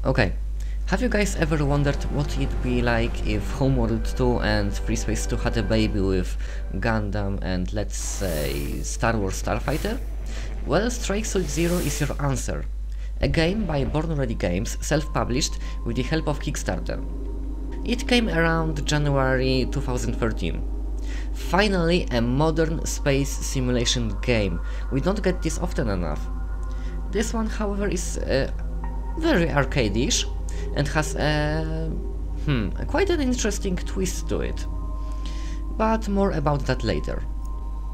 Okay, have you guys ever wondered what it'd be like if Homeworld 2 and Free Space 2 had a baby with Gundam and, let's say, Star Wars Starfighter? Well, Strike Suit Zero is your answer. A game by Born Ready Games, self-published with the help of Kickstarter. It came around January 2013. Finally, a modern space simulation game. We don't get this often enough. This one, however, is very arcade-ish and has quite an interesting twist to it. But more about that later.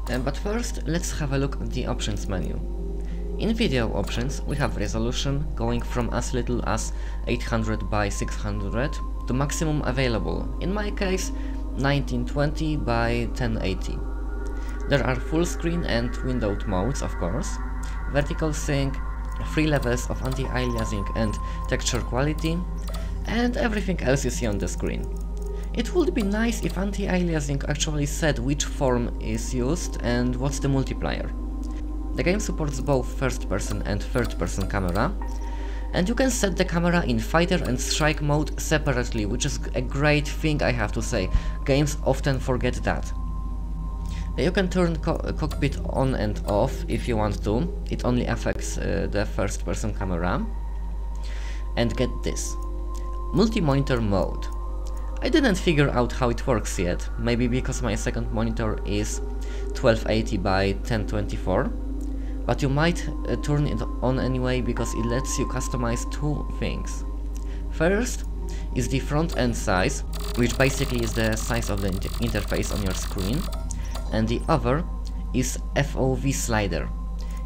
But first, let's have a look at the options menu. In video options, we have resolution going from as little as 800 by 600 to maximum available, in my case 1920 by 1080. There are full screen and windowed modes, of course, vertical sync, 3 levels of anti-aliasing and texture quality, and everything else you see on the screen. It would be nice if anti-aliasing actually said which form is used and what's the multiplier. The game supports both first-person and third-person camera, and you can set the camera in fighter and strike mode separately, which is a great thing, I have to say. Games often forget that. You can turn cockpit on and off if you want to. It only affects the first-person camera. And get this. Multi-monitor mode. I didn't figure out how it works yet, maybe because my second monitor is 1280 by 1024, but you might turn it on anyway because it lets you customize two things. First is the front end size, which basically is the size of the interface on your screen, and the other is FOV slider.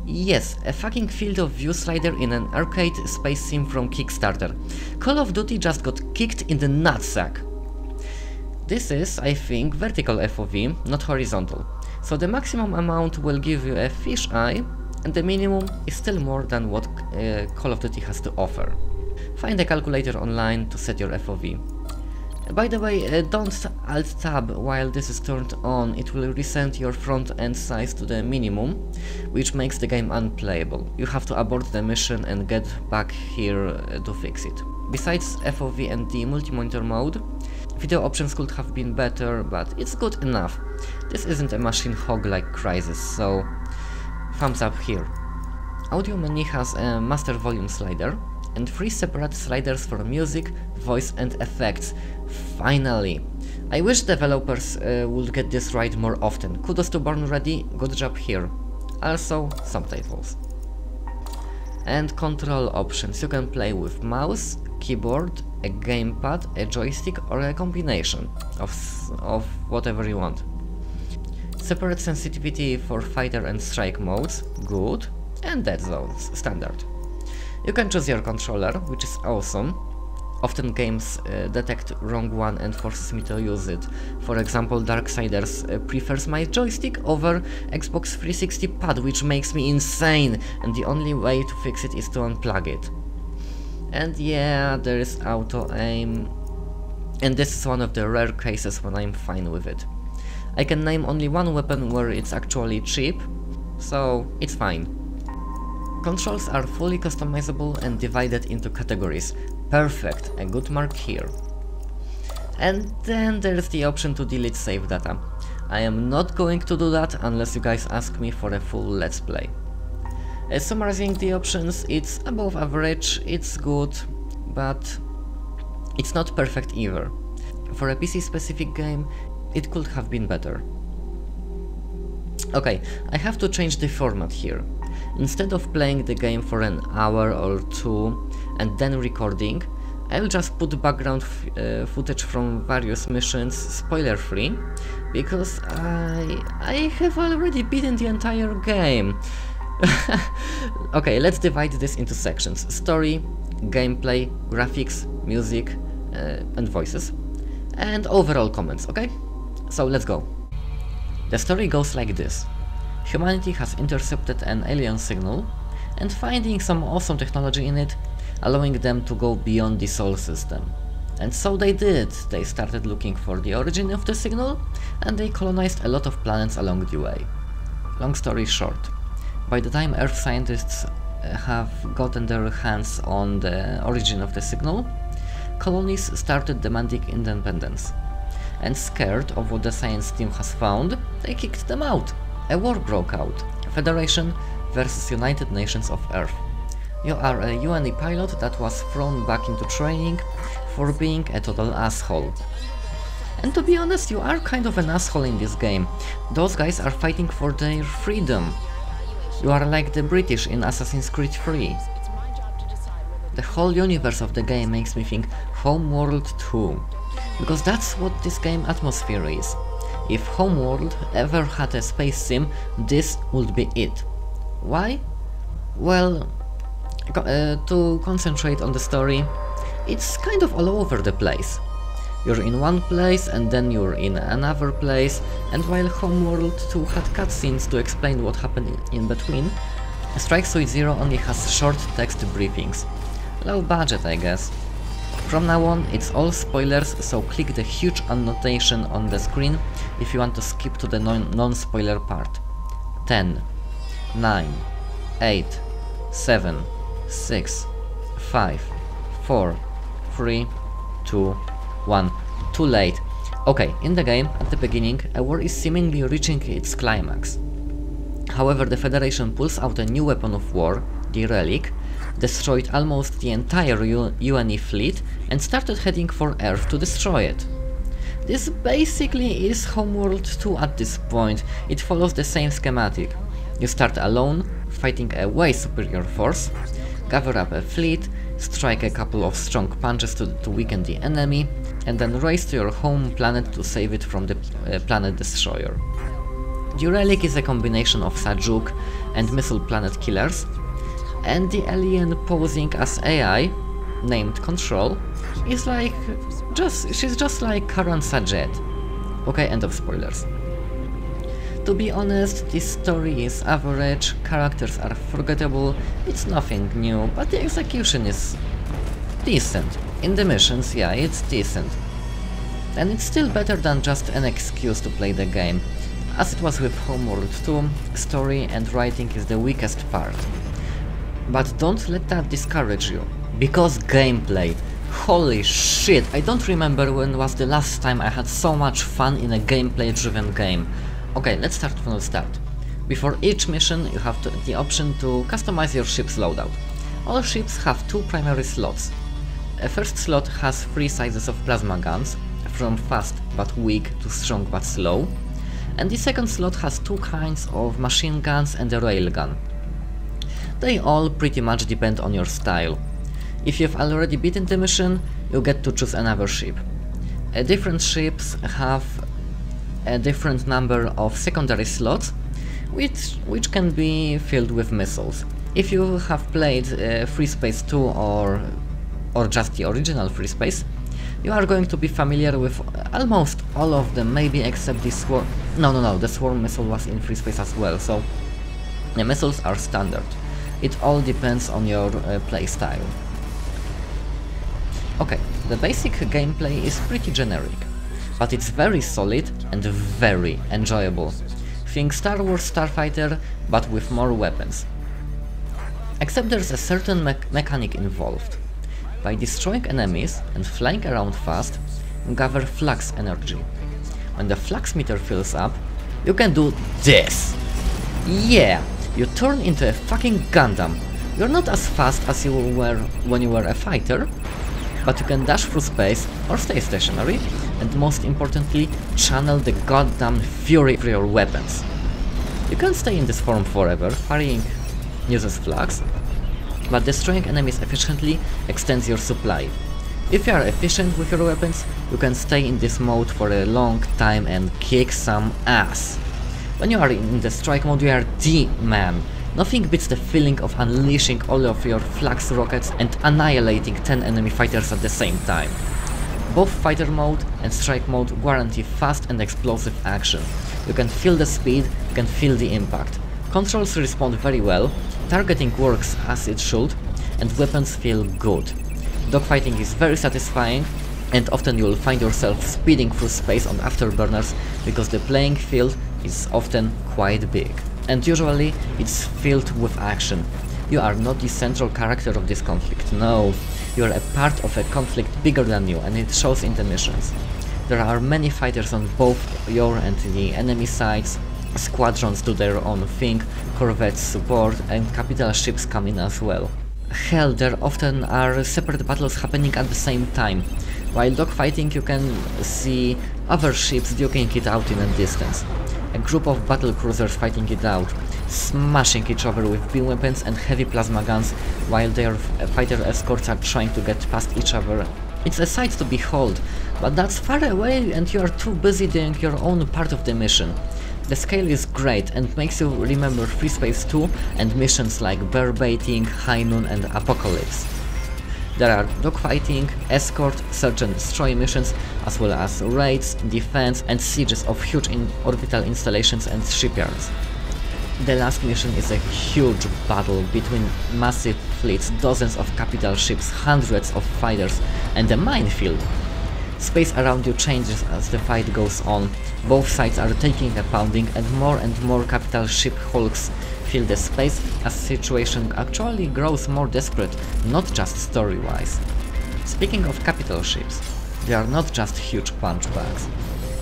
Yes, a fucking field of view slider in an arcade space sim from Kickstarter. Call of Duty just got kicked in the nutsack. This is, I think, vertical FOV, not horizontal. So the maximum amount will give you a fish eye, and the minimum is still more than what Call of Duty has to offer. Find a calculator online to set your FOV. By the way, don't Alt-Tab while this is turned on, it will reset your front end size to the minimum, which makes the game unplayable. You have to abort the mission and get back here to fix it. Besides FOV and the multi-monitor mode, video options could have been better, but it's good enough. This isn't a machine hog like Crysis, so thumbs up here. Audio menu has a master volume slider and 3 separate sliders for music, voice and effects. Finally! I wish developers would get this right more often. Kudos to Born Ready, good job here. Also, subtitles. And control options. You can play with mouse, keyboard, a gamepad, a joystick or a combination of whatever you want. Separate sensitivity for fighter and strike modes, good, and dead zones, standard. You can choose your controller, which is awesome. Often games detect wrong one and forces me to use it. For example, Darksiders prefers my joystick over Xbox 360 pad, which makes me insane, and the only way to fix it is to unplug it. And yeah, there is auto aim, and this is one of the rare cases when I'm fine with it. I can name only one weapon where it's actually cheap, so it's fine. Controls are fully customizable and divided into categories. Perfect, a good mark here. And then there's the option to delete save data. I am not going to do that unless you guys ask me for a full let's play. Summarizing the options, it's above average, it's good, but it's not perfect either. For a PC specific game, it could have been better. Okay, I have to change the format here. Instead of playing the game for an hour or two and then recording, I'll just put background footage from various missions spoiler free, because I have already beaten the entire game. Okay, let's divide this into sections: story, gameplay, graphics, music and voices, and overall comments, okay? So let's go. The story goes like this. Humanity has intercepted an alien signal and finding some awesome technology in it, allowing them to go beyond the Sol system. And so they did. They started looking for the origin of the signal, and they colonized a lot of planets along the way. Long story short, by the time Earth scientists have gotten their hands on the origin of the signal, colonies started demanding independence. And scared of what the science team has found, they kicked them out. A war broke out. Federation versus United Nations of Earth. You are a UNE pilot that was thrown back into training for being a total asshole. And to be honest, you are kind of an asshole in this game. Those guys are fighting for their freedom. You are like the British in Assassin's Creed 3. The whole universe of the game makes me think Homeworld 2. Because that's what this game atmosphere is. If Homeworld ever had a space sim, this would be it. Why? Well, to concentrate on the story, it's kind of all over the place. You're in one place and then you're in another place, and while Homeworld 2 had cutscenes to explain what happened in between, Strike Suit Zero only has short text briefings. Low budget, I guess. From now on, it's all spoilers, so click the huge annotation on the screen if you want to skip to the non-spoiler part. 10, 9, 8, 7, 6, 5, 4, 3, 2, 1. Too late. Okay, in the game, at the beginning, a war is seemingly reaching its climax. However, the Federation pulls out a new weapon of war, the Relic, destroyed almost the entire UNE fleet and started heading for Earth to destroy it. This basically is Homeworld 2 at this point. It follows the same schematic. You start alone, fighting a way superior force, gather up a fleet, strike a couple of strong punches to weaken the enemy, and then race to your home planet to save it from the planet destroyer. The Relic is a combination of Sajuk and missile planet killers, and the alien posing as AI, named Control, is like she's just like Karan Sajet. Okay, end of spoilers. To be honest, this story is average, characters are forgettable, it's nothing new, but the execution is decent. In the missions, yeah, it's decent. And it's still better than just an excuse to play the game. As it was with Homeworld 2, story and writing is the weakest part. But don't let that discourage you. Because gameplay. Holy shit, I don't remember when was the last time I had so much fun in a gameplay-driven game. Okay, let's start from the start. Before each mission, you have the option to customize your ship's loadout. All ships have two primary slots. A first slot has three sizes of plasma guns, from fast but weak to strong but slow, and the second slot has two kinds of machine guns and a railgun. They all pretty much depend on your style. If you've already beaten the mission, you get to choose another ship. Different ships have a different number of secondary slots, which can be filled with missiles. If you have played Free Space 2 or just the original Free Space, you are going to be familiar with almost all of them, maybe except the Swarm... No, the Swarm missile was in Free Space as well, so the missiles are standard. It all depends on your playstyle. Okay, the basic gameplay is pretty generic, but it's very solid and very enjoyable. Think Star Wars Starfighter, but with more weapons. Except there's a certain mechanic involved. By destroying enemies and flying around fast, you gather flux energy. When the flux meter fills up, you can do this! Yeah! You turn into a fucking Gundam. You're not as fast as you were when you were a fighter, but you can dash through space or stay stationary, and most importantly, channel the goddamn fury of your weapons. You can't stay in this form forever, firing uses flux, but destroying enemies efficiently extends your supply. If you are efficient with your weapons, you can stay in this mode for a long time and kick some ass. When you are in the strike mode, you are the man. Nothing beats the feeling of unleashing all of your flux rockets and annihilating 10 enemy fighters at the same time. Both fighter mode and strike mode guarantee fast and explosive action. You can feel the speed, you can feel the impact. Controls respond very well, targeting works as it should, and weapons feel good. Dogfighting is very satisfying, and often you will find yourself speeding through space on afterburners because the playing field is often quite big. And usually it's filled with action. You are not the central character of this conflict, no. You are a part of a conflict bigger than you, and it shows in the missions. There are many fighters on both your and the enemy sides, squadrons do their own thing, corvettes support, and capital ships come in as well. Hell, there often are separate battles happening at the same time. While dogfighting, you can see other ships duking it out in a distance. A group of battle cruisers fighting it out, smashing each other with beam weapons and heavy plasma guns, while their fighter escorts are trying to get past each other. It's a sight to behold, but that's far away and you are too busy doing your own part of the mission. The scale is great and makes you remember Free Space 2 and missions like Bear Baiting, High Noon and Apocalypse. There are dogfighting, escort, search and destroy missions, as well as raids, defense and sieges of huge orbital installations and shipyards. The last mission is a huge battle between massive fleets, dozens of capital ships, hundreds of fighters, and a minefield. Space around you changes as the fight goes on, both sides are taking a pounding and more capital ship hulks fill the space as the situation actually grows more desperate, not just story-wise. Speaking of capital ships, they are not just huge punch bags.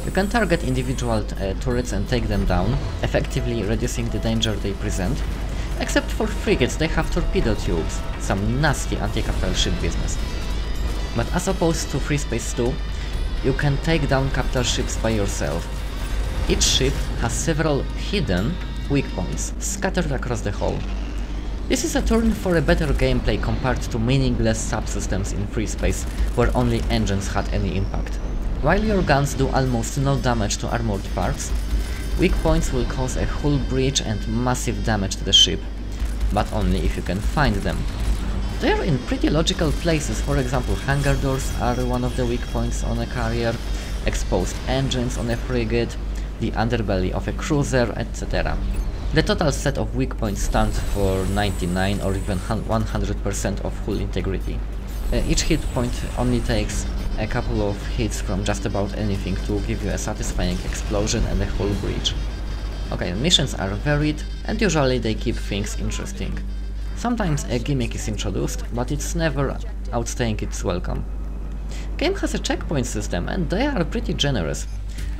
You can target individual turrets and take them down, effectively reducing the danger they present. Except for frigates, they have torpedo tubes, some nasty anti-capital ship business. But as opposed to Free Space 2, you can take down capital ships by yourself. Each ship has several hidden weak points scattered across the hull. This is a turn for a better gameplay compared to meaningless subsystems in Free Space, where only engines had any impact. While your guns do almost no damage to armored parts, weak points will cause a hull breach and massive damage to the ship, but only if you can find them. They are in pretty logical places, for example hangar doors are one of the weak points on a carrier, exposed engines on a frigate, the underbelly of a cruiser, etc. The total set of weak points stands for 99 or even 100% of hull integrity. Each hit point only takes a couple of hits from just about anything to give you a satisfying explosion and a hull breach. Okay, missions are varied and usually they keep things interesting. Sometimes a gimmick is introduced, but it's never outstaying its welcome. Game has a checkpoint system and they are pretty generous.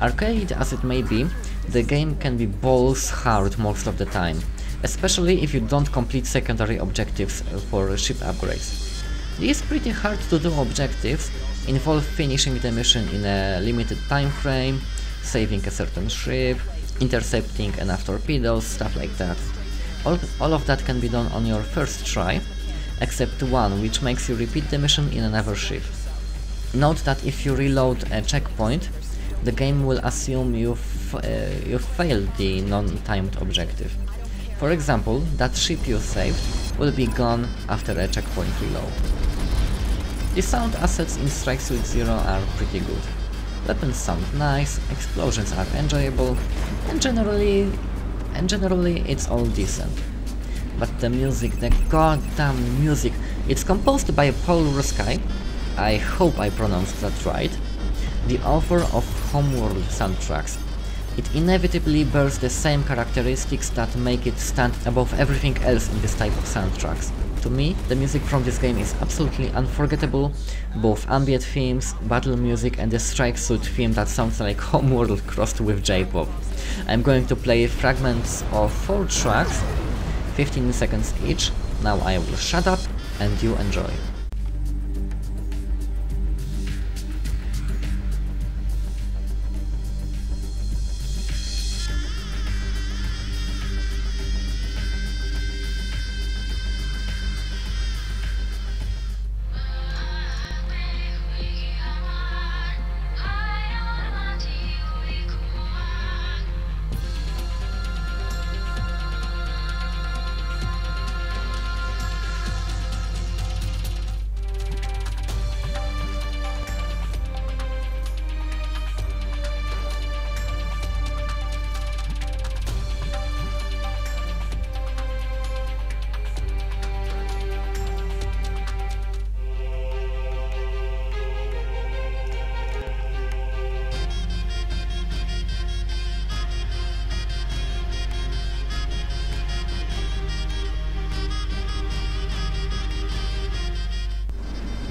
Arcade as it may be, the game can be balls hard most of the time, especially if you don't complete secondary objectives for ship upgrades. These pretty hard to do objectives involve finishing the mission in a limited time frame, saving a certain ship, intercepting enough torpedoes, stuff like that. All of that can be done on your first try, except one, which makes you repeat the mission in another ship. Note that if you reload a checkpoint, the game will assume you failed the non-timed objective. For example, that ship you saved will be gone after a checkpoint reload. The sound assets in Strike Suit Zero are pretty good. Weapons sound nice, explosions are enjoyable, and generally it's all decent. But the music, the goddamn music, it's composed by Paul Ruskai, I hope I pronounced that right, the author of Homeworld soundtracks. It inevitably bears the same characteristics that make it stand above everything else in this type of soundtracks. To me, the music from this game is absolutely unforgettable, both ambient themes, battle music and the Strike Suit theme that sounds like Homeworld crossed with J-pop. I'm going to play fragments of 4 tracks, 15 seconds each. Now I will shut up and you enjoy.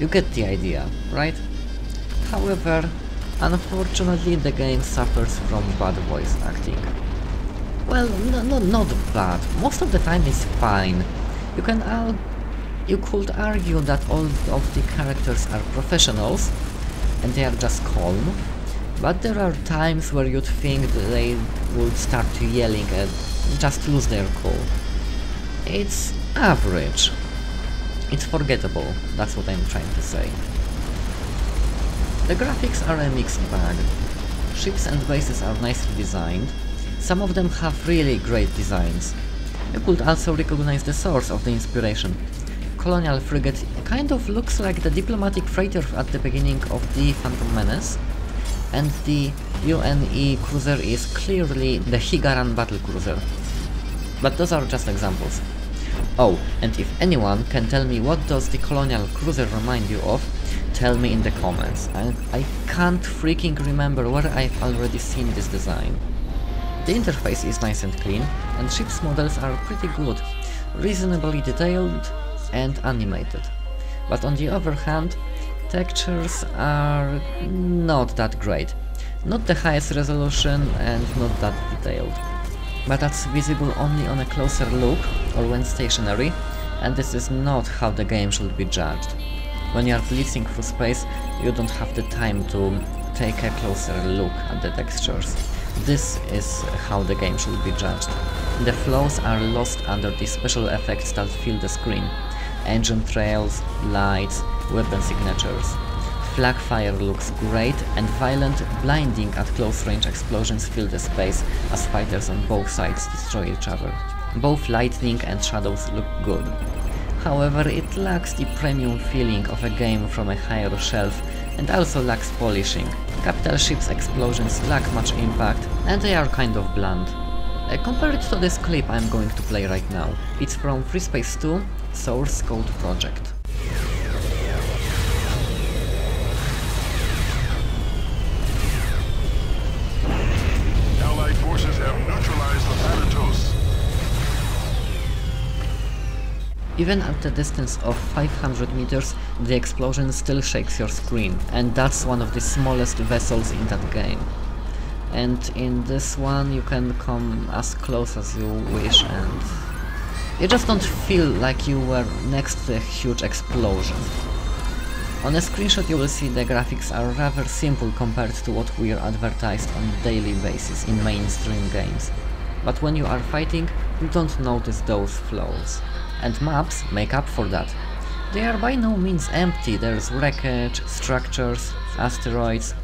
You get the idea, right? However, unfortunately the game suffers from bad voice acting. Well, not bad, most of the time it's fine. You could argue that all of the characters are professionals and they are just calm, but there are times where you'd think that they would start yelling and just lose their cool. It's average. It's forgettable, that's what I'm trying to say. The graphics are a mixed bag. Ships and bases are nicely designed. Some of them have really great designs. You could also recognize the source of the inspiration. Colonial frigate kind of looks like the diplomatic freighter at the beginning of the Phantom Menace, and the UNE cruiser is clearly the Higaran battlecruiser. But those are just examples. Oh, and if anyone can tell me what does the Colonial cruiser remind you of, tell me in the comments. I can't freaking remember where I've already seen this design. The interface is nice and clean, and ship's models are pretty good, reasonably detailed and animated. But on the other hand, textures are not that great. Not the highest resolution and not that detailed. But that's visible only on a closer look or when stationary, and this is not how the game should be judged. When you are blitzing through space, you don't have the time to take a closer look at the textures. This is how the game should be judged. The flaws are lost under the special effects that fill the screen. Engine trails, lights, weapon signatures. Flag fire looks great, and violent, blinding at close range explosions fill the space as fighters on both sides destroy each other. Both lightning and shadows look good. However, it lacks the premium feeling of a game from a higher shelf and also lacks polishing. Capital ship's explosions lack much impact and they are kind of bland. Compare it to this clip I'm going to play right now. It's from FreeSpace 2 Source Code Project. Allied forces have neutralized the Thanatos. Even at the distance of 500 meters, the explosion still shakes your screen, and that's one of the smallest vessels in that game. And in this one you can come as close as you wish and you just don't feel like you were next to a huge explosion. On a screenshot you will see the graphics are rather simple compared to what we are advertised on a daily basis in mainstream games. But when you are fighting, you don't notice those flaws. And maps make up for that. They are by no means empty, there's wreckage, structures, asteroids,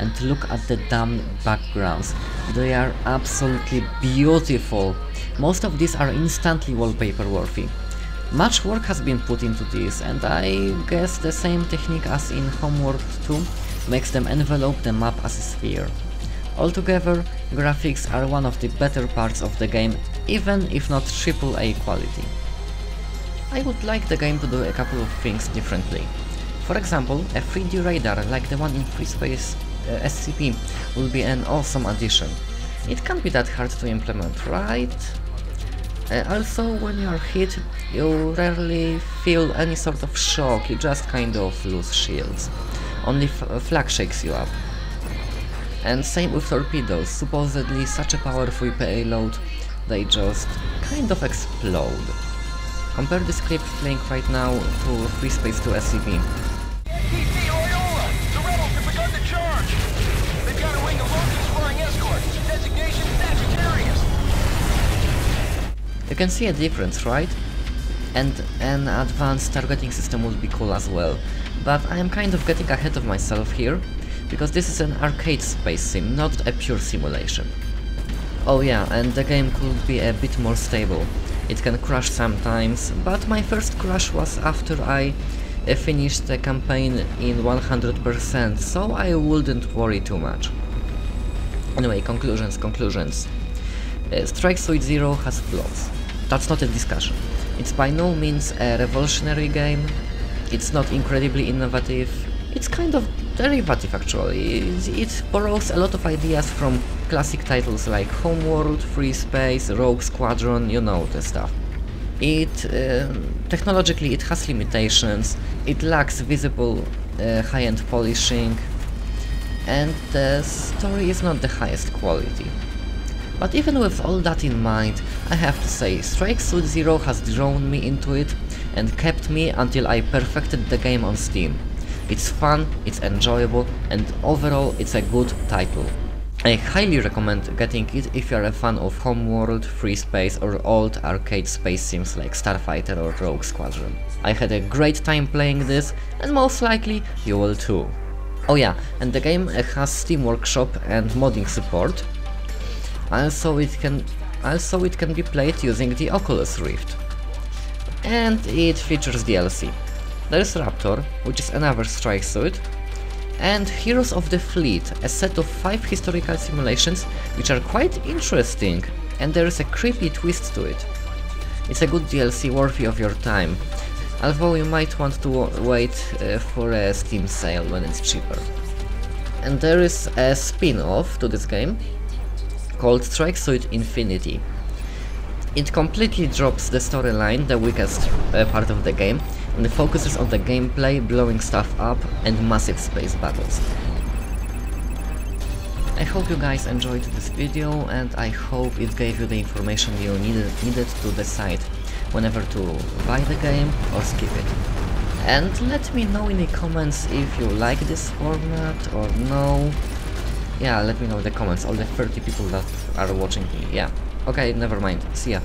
and look at the damn backgrounds. They are absolutely beautiful. Most of these are instantly wallpaper worthy. Much work has been put into these, and I guess the same technique as in Homeworld 2 makes them envelop the map as a sphere. Altogether, graphics are one of the better parts of the game, even if not AAA quality. I would like the game to do a couple of things differently. For example, a 3D radar like the one in FreeSpace SCP will be an awesome addition. It can't be that hard to implement, right? Also, when you are hit, you rarely feel any sort of shock, you just kind of lose shields. Only flag shakes you up. And same with torpedoes, supposedly such a powerful payload, they just kind of explode. Compare this clip playing right now to FreeSpace 2 SCP. NTC Loyola! The rebels have begun to charge! They've got a wing of Locust-flying escort. Designation Sagittarius. You can see a difference, right? And an advanced targeting system would be cool as well. But I am kind of getting ahead of myself here, because this is an arcade space sim, not a pure simulation. Oh yeah, and the game could be a bit more stable. It can crash sometimes, but my first crash was after I finished the campaign in 100%, so I wouldn't worry too much. Anyway, conclusions. Strike Suit Zero has flaws. That's not a discussion. It's by no means a revolutionary game, it's not incredibly innovative, it's kind of derivative actually. It borrows a lot of ideas from classic titles like Homeworld, FreeSpace, Rogue Squadron, you know the stuff. Technologically it has limitations, it lacks visible high-end polishing, and the story is not the highest quality. But even with all that in mind, I have to say, Strike Suit Zero has drawn me into it and kept me until I perfected the game on Steam. It's fun, it's enjoyable, and overall it's a good title. I highly recommend getting it if you're a fan of Homeworld, Free Space or old arcade space sims like Starfighter or Rogue Squadron. I had a great time playing this, and most likely you will too. Oh yeah, and the game has Steam Workshop and modding support. Also it can be played using the Oculus Rift. And it features DLC. There's Raptor, which is another Strike Suit, and Heroes of the Fleet, a set of 5 historical simulations which are quite interesting, and there is a creepy twist to it. It's a good DLC worthy of your time, although you might want to wait for a Steam sale when it's cheaper. And there is a spin-off to this game called Strike Suit Infinity. It completely drops the storyline, the weakest part of the game, and focuses on the gameplay, blowing stuff up, and massive space battles. I hope you guys enjoyed this video, and I hope it gave you the information you needed to decide whenever to buy the game or skip it. And let me know in the comments if you like this format or no. Yeah, let me know in the comments, all the 30 people that are watching me, yeah. Okay, never mind, see ya.